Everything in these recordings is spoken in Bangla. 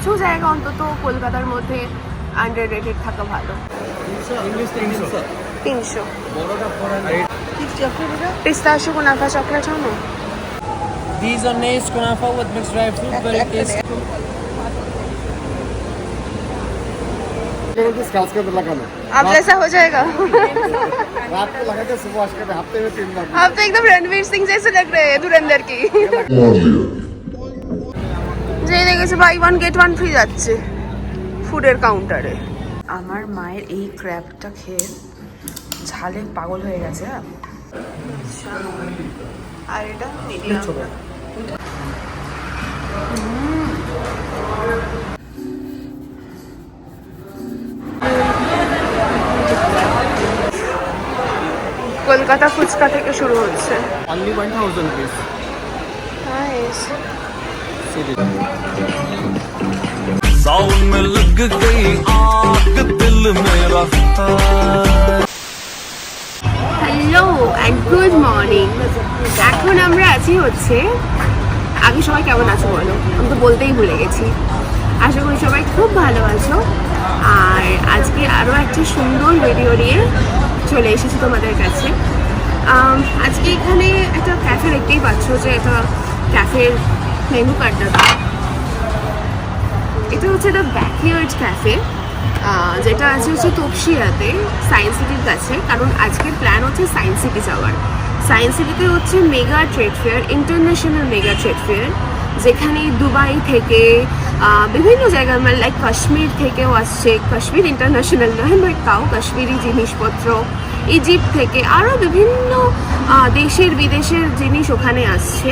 কিছু জায়গা অন্তত কলকাতার মধ্যে আন্ডার রেটেড থাকা ভালো। 300 পিস্তাশিও কুনাফা চকলেট হনো। These are nice kunafa with mixed dry fruit, very tasty. अब जैसा हो जाएगा। रात को लगाते सुबह वॉश करते हफ्ते में 3 बार। आप तो एकदम रणवीर सिंह जैसे लग रहे हैं धुरंधर की। যে দেখেছে buy one get one free যাচ্ছে ফুডের কাউন্টারে। আমার মায়ের এই ক্র্যাবটা খেয়ে ঝালে পাগল হয়ে গেছে। আর এটা মিডিয়াম। কলকাতা ফুচকা থেকে শুরু হচ্ছে। Only 1000 rupees. Nice. सावन में लग गई आग दिल मेरा। Hello and good morning. এখন আমরা আছি হচ্ছে, আগে সবাই কেমন আছো বলো, আমি তো বলতেই ভুলে গেছি। আশা করি সবাই খুব ভালো আছো। আর আজকে আরও একটা সুন্দর ভিডিও নিয়ে চলে এসেছি তোমাদের কাছে। আজকে এখানে একটা ক্যাফে দেখতেই পাচ্ছ, যে এটা ক্যাফের মেনু কার্ডটা। এটা হচ্ছে দ্য ব্যাকইয়ার্ড ক্যাফে, যেটা আছে হচ্ছে তপসিয়াতে সায়েন্স সিটির কাছে। কারণ আজকের প্ল্যান হচ্ছে সায়েন্স সিটি যাওয়ার। সায়েন্স সিটিতে হচ্ছে mega trade fair, international mega trade fair, যেখানে দুবাই থেকে বিভিন্ন জায়গার মানে লাইক কাশ্মীর থেকেও আসছে, কাশ্মীর ইন্টারন্যাশনাল নয় বাট তাও কাশ্মীরি জিনিসপত্র, ইজিপ্ট থেকে আরও বিভিন্ন দেশের বিদেশের জিনিস ওখানে আসছে।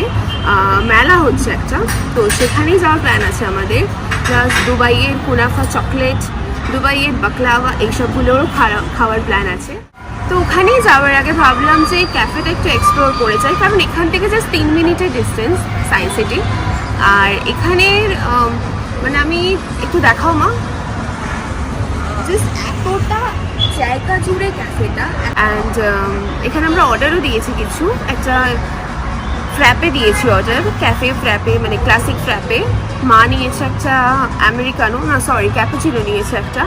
মেলা হচ্ছে একটা, তো সেখানেই যাওয়ার প্ল্যান আছে আমাদের। প্লাস দুবাইয়ের কুনাফা চকলেট, দুবাইয়ের বাকলাওয়া, এইসবগুলোরও খাওয়ার প্ল্যান আছে। তো ওখানেই যাওয়ার আগে ভাবলাম যে ক্যাফেটা একটু এক্সপ্লোর করে যাই, কারণ এখান থেকে জাস্ট 3 মিনিটের ডিস্টেন্স সায়েন্স সিটি। আর এখানের মানে আমি একটু দেখাও মা, জাস্ট এতটা জায়গা জুড়ে ক্যাফেটা। অ্যান্ড এখানে আমরা অর্ডারও দিয়েছি কিছু, একটা ফ্র্যাপে দিয়েছি অর্ডার, ক্যাফে ফ্র্যাপে মানে ক্লাসিক ফ্র্যাপে। মা নিয়েছে একটা আমেরিকানো, না সরি ক্যাপুচিনো নিয়েছে একটা,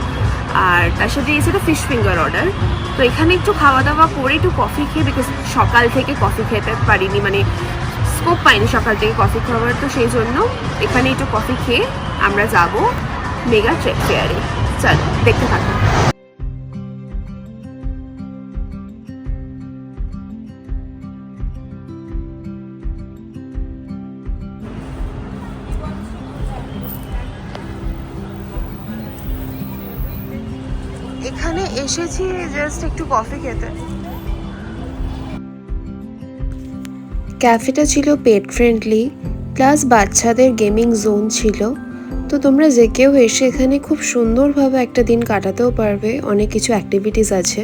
আর তার সাথে দিয়েছে একটা ফিশ ফিঙ্গার অর্ডার। তো এখানে একটু খাওয়া দাওয়া করে একটু কফি খেয়ে, বিকজ সকাল থেকে কফি খেতে পারিনি, মানে স্কোপ পাইনি সকাল থেকে কফি খাওয়ার, তো সেই জন্য এখানে একটু কফি খেয়ে আমরা যাব মেগা ট্রেড ফেয়ারে। চল দেখতে থাকো। এখানে এসেছি জাস্ট একটু কফি খেতে। ক্যাফেটা ছিল পেট ফ্রেন্ডলি, প্লাস বাচ্চাদের গেমিং জোন ছিল। তো তোমরা যে কেউ এসে এখানে খুব সুন্দরভাবে একটা দিন কাটাতেও পারবে, অনেক কিছু অ্যাক্টিভিটিস আছে,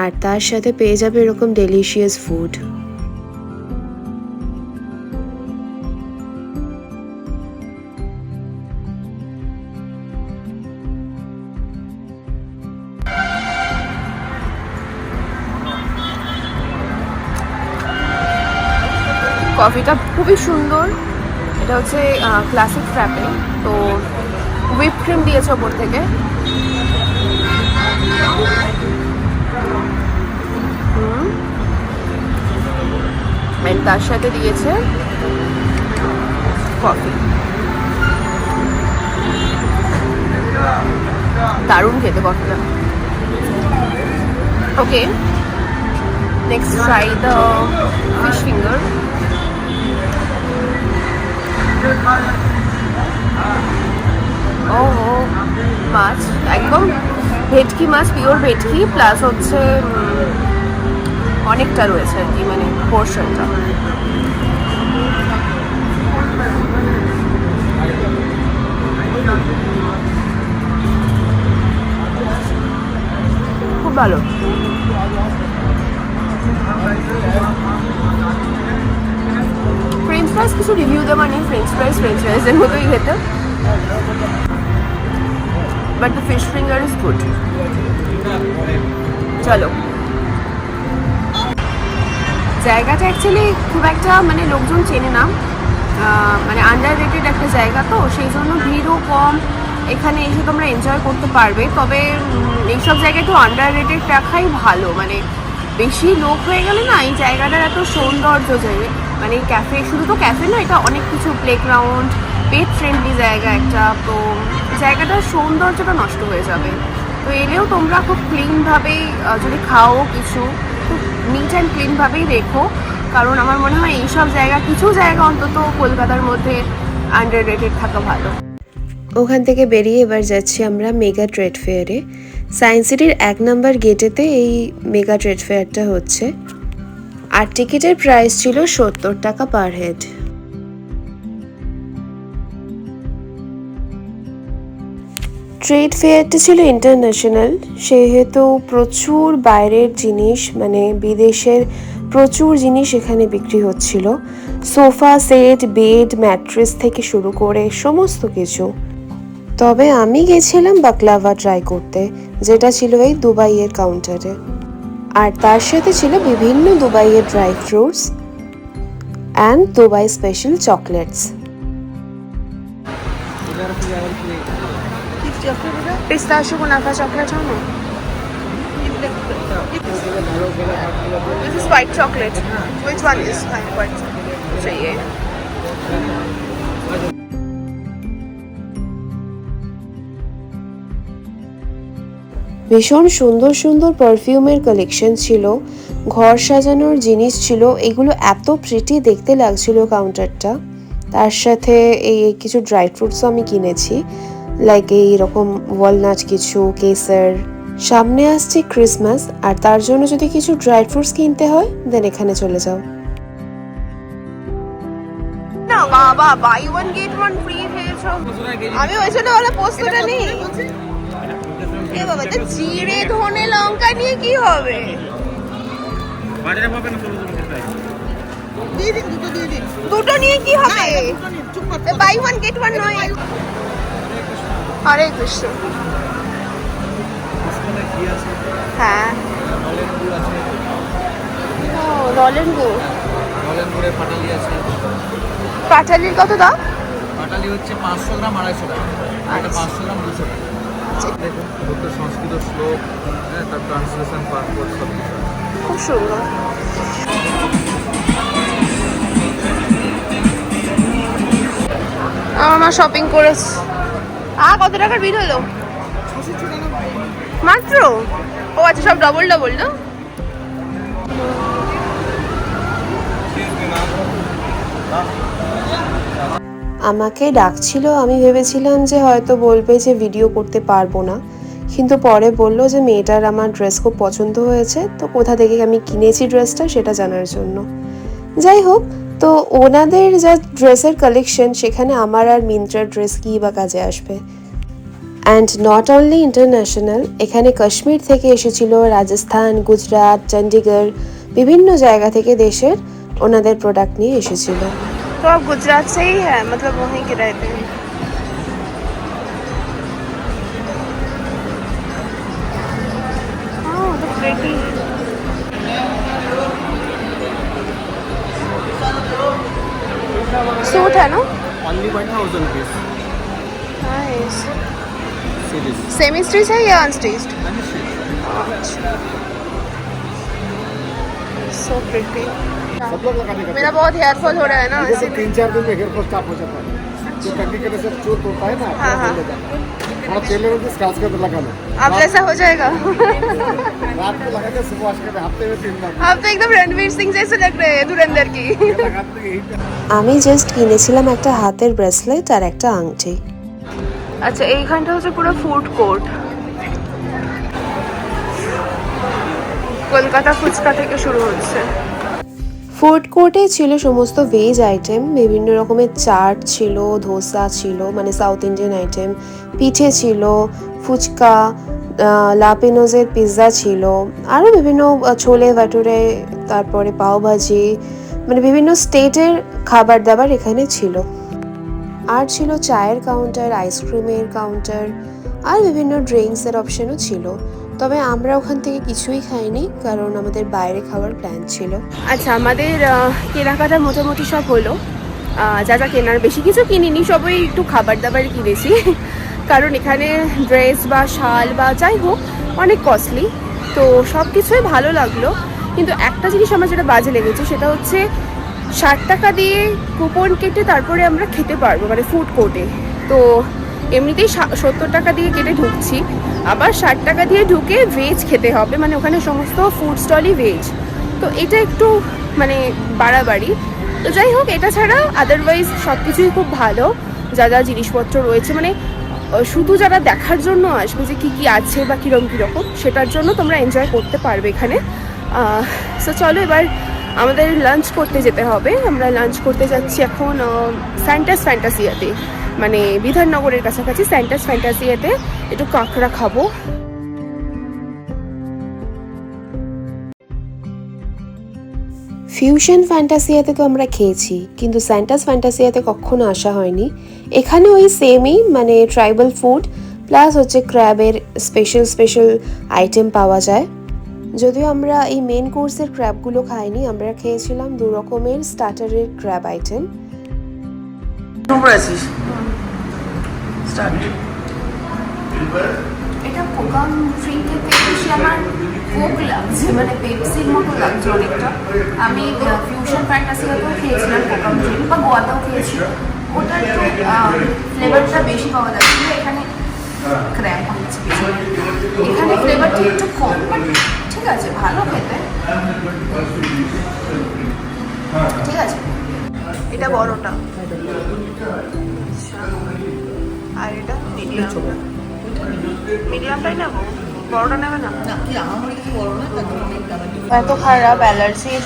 আর তার সাথে পেয়ে যাবে এরকম ডেলিশিয়াস ফুড। কফিটা খুবই সুন্দর। এটা হচ্ছে ক্লাসিক ফ্র্যাপে, তো হুইপ ক্রিম দিয়েছে ওপর থেকে। তার সাথে দিয়েছে কফি। দারুণ খেতে কফিটা। Okay, next try the fish finger. ও মাছ, একদম ভেটকি মাছ, পিওর ভেটকি, প্লাস হচ্ছে অনেকটা রয়েছে আর কি, মানে পোর্শনটা। খুব ভালো। ফ্রেঞ্চ ফ্রাইস কিছু রিভিউ দেওয়া নেই, ফ্রেঞ্চ ফ্রাইসের মতোই খেতে, but the fish finger is good. চলো, জায়গাটা অ্যাকচুয়ালি খুব একটা মানে লোকজন চেনে না, মানে আন্ডার রেটেড একটা জায়গা, তো সেই জন্য ভিড়ও কম, এখানে এসে তোমরা এনজয় করতে পারবে। তবে এইসব জায়গায় একটু আন্ডার রেটেড রাখাই ভালো, মানে বেশি লোক হয়ে গেলে না এই জায়গাটার এত সৌন্দর্য যায়। মানে ক্যাফে, শুধু তো ক্যাফে না, এটা অনেক কিছু, প্লেগ্রাউন্ড, পেট ফ্রেন্ডলি জায়গা একটা, তো জায়গাটার সৌন্দর্যটা নষ্ট হয়ে যাবে। তো এলেও তোমরা খুব ক্লিনভাবেই যদি খাও কিছু, খুব নিট অ্যান্ড ক্লিনভাবেই রেখো, কারণ আমার মনে হয় এইসব জায়গা, কিছু জায়গা অন্তত কলকাতার মধ্যে আন্ডার রেটেড থাকা ভালো। ওখান থেকে বেরিয়ে এবার যাচ্ছি আমরা মেগা ট্রেড ফেয়ারে। সায়েন্স সিটির 1 নম্বর গেটেতে এই মেগা ট্রেড ফেয়ারটা হচ্ছে, আর টিকিটের প্রাইস ছিল 70 টাকা পার হেড। ট্রেড ফেয়ারটা ছিল ইন্টারন্যাশনাল, সেহেতু প্রচুর বাইরের জিনিস, মানে বিদেশের প্রচুর জিনিস এখানে বিক্রি হচ্ছিল। সোফা সেট, বেড, ম্যাট্রেস থেকে শুরু করে সমস্ত কিছু। তবে আমি গেছিলাম বাকলাভা ট্রাই করতে, যেটা ছিল এই দুবাইয়ের কাউন্টারে, আর তার সাথে ছিল বিভিন্ন দুবাইয়ের dry fruits and Dubai special chocolates. Pistachio kunafa chocolate हो ना? This is white chocolate. Which one is white chocolate? चाहिए। ভীষণ সুন্দর সুন্দর পারফিউমের কালেকশন ছিল, ঘর সাজানোর জিনিস ছিল, এগুলো এত প্রিটি দেখতে লাগছিল কাউন্টারটা। তার সাথে এই কিছু ড্রাই ফ্রুটসও আমি কিনেছি, লাইক এইরকম ওয়ালনাট কিছু, কেসার। সামনে আসছে ক্রিসমাস, আর তার জন্য যদি কিছু ড্রাই ফ্রুটস কিনতে হয় দেন এখানে চলে যাও। না বাবা, buy one get one free পেয়েছো। আমি ওই জন্য ওলা পোস্তটা নেই। এ বাবা, তো জিরে ধনে লঙ্কা নিয়ে কি হবে? দুটো নিয়ে কি হবে? বাই ওয়ান গেট ওয়ান নয়। হরে কৃষ্ণ। হ্যাঁ, ও নলেন গুড়। নলেন গুড়ের পাটালি আছে। পাটালির কত দাম? পাটালি হচ্ছে 500 গ্রাম 250 টাকা, এটা 500 গ্রাম 200 টাকা। দেখুন বুদ্ধ সংস্কৃত শ্লোক, হ্যাঁ, তার ট্রান্সলেশন পাসপোর্ট সব কিছু আছে। খুব সুন্দর। আমার মা শপিং করেছে। কত টাকার বিল হলো? মাত্র? ও আচ্ছা, সব ডবল ডবল না? আমাকে ডাকছিল, আমি ভেবেছিলাম যে হয়তো বলবে যে ভিডিও করতে পারবো না, কিন্তু পরে বললো যে মেয়েটার আমার ড্রেস খুব পছন্দ হয়েছে, তো কোথা থেকে আমি কিনেছি ড্রেসটা সেটা জানার জন্য। যাই হোক, তো ওনাদের যা ড্রেসের কালেকশন, সেখানে আমার আর মিন্ত্রার ড্রেস কী বা কাজে আসবে। অ্যান্ড নট অনলি ইন্টারন্যাশনাল, এখানে কাশ্মীর থেকে এসেছিল, রাজস্থান, গুজরাট, চণ্ডীগড়, বিভিন্ন জায়গা থেকে দেশের ওনাদের প্রোডাক্ট নিয়ে এসেছিল। तो आप गुजरात से ही है, मतलब वहीं के रहते हैं? तो प्रिटी। सूट है ना? Only 1000 rupees. Nice. Series. Semi stitch है या अनस्टिच्ड? So pretty. सब लोग लगाने का। मेरा बहुत हेयर फॉल हो रहा है ना, जैसे इसीलिए। 3-4 दिन में हेयर फॉल स्टार्ट हो जाता है, जो कंडी करने से चोट होता है ना, हाँ, हाँ। थोड़ा तेल में स्क्रैच कर लगाना। अब जैसा हो जाएगा। रात को लगा के सुबह वॉश करते, हफ्ते में 3 बार आप तो एकदम रणवीर सिंह जैसे लग रहे हैं धुरंधर की। लगाते हैं, यही पे। আমি জাস্ট কিনেছিলাম একটা হাতের ব্রেসলেট আর একটা আংটি। আচ্ছা, এইখানটা হচ্ছে পুরো ফুড কোর্ট, কলকাতা ফুচকা থেকে শুরু হচ্ছে। ফুড কোর্টে ছিল সমস্ত ভেজ আইটেম, বিভিন্ন রকমের চাট ছিল, ধোসা ছিল, মানে সাউথ ইন্ডিয়ান আইটেম, পিঠে ছিল, ফুচকা, লাপিনোজের পিৎজা ছিল, আরও বিভিন্ন ছোলে ভাটুরে, তারপরে পাওভাজি, মানে বিভিন্ন স্টেটের খাবার দাবার এখানে ছিল। আর ছিল চায়ের কাউন্টার, আইসক্রিমের কাউন্টার, আর বিভিন্ন ড্রিঙ্কসের অপশনও ছিল। তবে আমরা ওখান থেকে কিছুই খাইনি, কারণ আমাদের বাইরে খাওয়ার প্ল্যান ছিল। আচ্ছা, আমাদের কেনাকাটা মোটামুটি সব হলো। যা যা কেনার, বেশি কিছু কিনিনি, সবই একটু খাবার দাবার কিনেছি কারণ এখানে ড্রেস বা শাল বা যাই হোক অনেক কস্টলি। তো সব কিছুই ভালো লাগলো, কিন্তু একটা জিনিস আমার যেটা বাজে লেগেছে সেটা হচ্ছে 60 টাকা দিয়ে কুপন কেটে তারপরে আমরা খেতে পারবো, মানে ফুড কোর্টে। তো এমনিতেই 70 টাকা দিয়ে কেটে ঢুকছি, আবার 60 টাকা দিয়ে ঢুকে ভেজ খেতে হবে, মানে ওখানে সমস্ত ফুড স্টলই ভেজ। তো এটা একটু মানে বাড়াবাড়ি। তো যাই হোক, এটা ছাড়া আদারওয়াইজ সব কিছুই খুব ভালো। যা যা জিনিসপত্র রয়েছে, মানে শুধু যারা দেখার জন্য আসবে যে কী কী আছে বা কীরকম, সেটার জন্য তোমরা এনজয় করতে পারবে এখানে। সো চলো এবার আমাদের লাঞ্চ করতে যেতে হবে। আমরা লাঞ্চ করতে যাচ্ছি এখন স্যান্টাস ফ্যান্টাসিয়াতে, মানে বিধাননগরের কাছাকাছি স্যান্টাস ফ্যান্টাসিয়াতে একটু কাঁকড়া খাবো। ফিউশন ফ্যান্টাসিয়াতে তো আমরা খেয়েছি, কিন্তু স্যান্টাস ফ্যান্টাসিয়াতে কখনো আসা হয়নি। এখানে ওই সেমই, মানে ট্রাইবাল ফুড প্লাস হচ্ছে ক্র্যাবের স্পেশাল আইটেম পাওয়া যায়। যদিও আমরা এই মেন কোর্সের ক্র্যাবগুলো খাইনি, আমরা খেয়েছিলাম 2 রকমের স্টার্টারের ক্র্যাব আইটেম। এটা কোকাম ড্রিঙ্ক থেকে বেশি আমার কোক লাগছে, মানে পেপসির মতো লাগছে অনেকটা। আমি ফিউশন ফ্যান্টাসিয়াতেও খেয়েছিলাম কোকাম ড্রিঙ্ক, বা গোয়াতেও খেয়েছিলাম, ওটা একটু ফ্লেভারটা বেশি পাওয়া যাচ্ছিল। এখানে ক্র্যাব হচ্ছে বেশি, এখানে ফ্লেভারটা একটু কম, বাট ঠিক আছে, ভালো খেতে, ঠিক আছে। এটা বড়টা আর এটা মিডিয়ামটাই নেবো, বড়টা নেবে না? এত খারাপ, অ্যালার্জির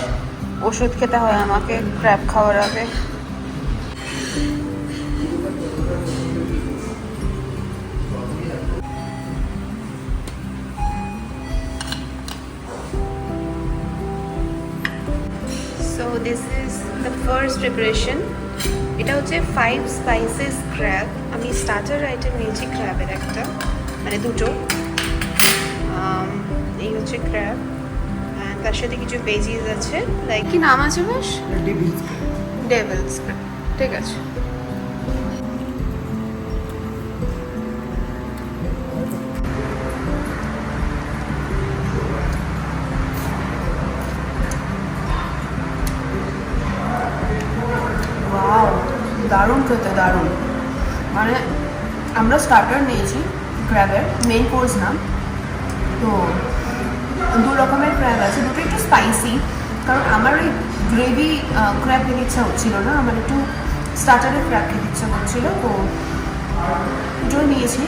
ওষুধ খেতে হয় আমাকে ক্র্যাব খাওয়ার আগে। So this is the first preparation. এটা হচ্ছে 5 স্পাইসেস ক্র্যাব। আমি স্টার্টার আইটেম নিয়েছি ক্র্যাবের একটা, মানে 2টো। এই হচ্ছে ক্র্যাব, তার সাথে কিছু ভেজিস আছে, লাইক কি নাম আছে বেশ, ডেভিলস ক্র্যাব, ঠিক আছে। ওয়াও, দারুণ খেতে, দারুণ। মানে আমরা স্টার্টার নিয়েছি ক্র্যাবের, মেন কোর্স না। তো 2 রকমের ক্র্যাব আছে, দুটো একটু স্পাইসি, কারণ আমার ওই গ্রেভি ক্র্যাব খেতে ইচ্ছা হচ্ছিল না, আমার একটু স্টার্টারের ক্র্যাব খেতে ইচ্ছা করছিলো, তো দুটো নিয়েছি।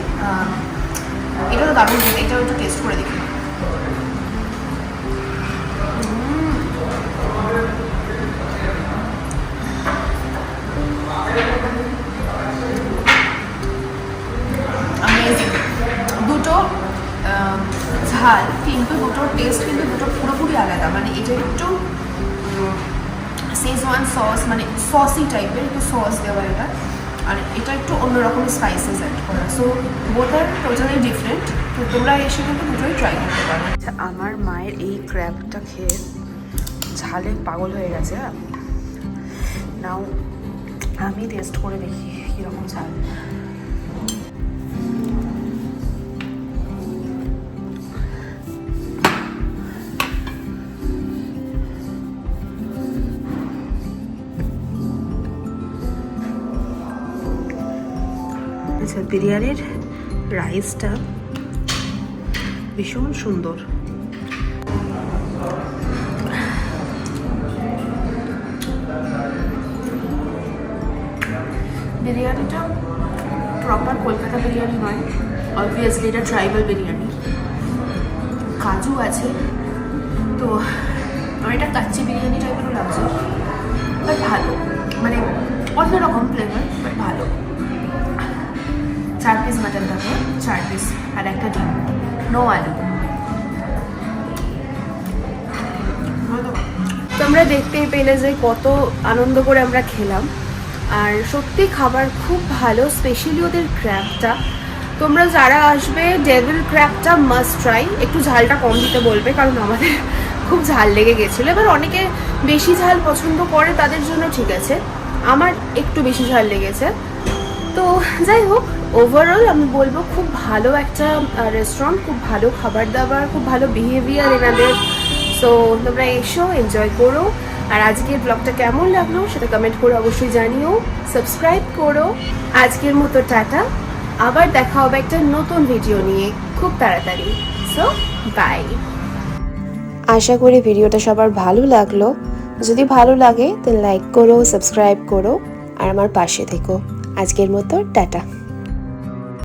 এটা তো দারুণ খেতে, এটাও একটু টেস্ট করে দেখি। দুটো ঝাল, কিন্তু দুটোর টেস্ট কিন্তু দুটো পুরোপুরি আলাদা। মানে এটা একটু শেজওয়ান সস, মানে সসি টাইপের, একটু সস দেওয়া এটা, আর এটা একটু অন্যরকম স্পাইসেস অ্যাড করা। সো বোথ আর টোটালি ডিফারেন্ট। তো তোমরা এসে কিন্তু দুটোই ট্রাই করতে পারো। আমার মায়ের এই ক্র্যাবটা খেয়ে ঝালে পাগল হয়ে গেছে। নাও আমি টেস্ট করে দেখি কীরকম ঝাল। আচ্ছা, বিরিয়ানির রাইসটা ভীষণ সুন্দর। বিরিয়ানিটা প্রপার কলকাতা বিরিয়ানি নয়, অবভিয়াসলি এটা ট্রাইবাল বিরিয়ানি। কাজু আছে, তো আমার এটা কাচ্চি বিরিয়ানি টাইপেরও লাগছে, বাট ভালো, মানে অন্যরকম ফ্লেভার, বাট ভালো। 4 পিস মাটন থাকে, 4 পিস, আর একটা ডিম, নো আলু। তোমরা দেখতেই পেলে যে কত আনন্দ করে আমরা খেলাম, আর সত্যি খাবার খুব ভালো, স্পেশালি ওদের ক্র্যাবটা। তোমরা যারা আসবে ডেভিল ক্র্যাবটা মাস্ট ট্রাই। একটু ঝালটা কম দিতে বলবে, কারণ আমাদের খুব ঝাল লেগে গেছিলো। এবার অনেকে বেশি ঝাল পছন্দ করে, তাদের জন্য ঠিক আছে। আমার একটু বেশি ঝাল লেগেছে। তো যাই হোক, ওভারঅল আমি বলবো খুব ভালো একটা রেস্টুরেন্ট, খুব ভালো খাবার দাবার, খুব ভালো বিহেভিয়ার এনাদের। সো তোমরা এসো, এনজয় করো। আর আজকের ব্লগটা কেমন লাগলো সেটা কমেন্ট করে অবশ্যই জানিও, সাবস্ক্রাইব করো। আজকের মতো টাটা, আবার দেখা হবে একটা নতুন ভিডিও নিয়ে খুব তাড়াতাড়ি। So by. আশা করি ভিডিওটা সবার ভালো লাগলো। যদি ভালো লাগে তো লাইক করো, সাবস্ক্রাইব করো আর আমার পাশে থেকো। আজকের মতো টাটা।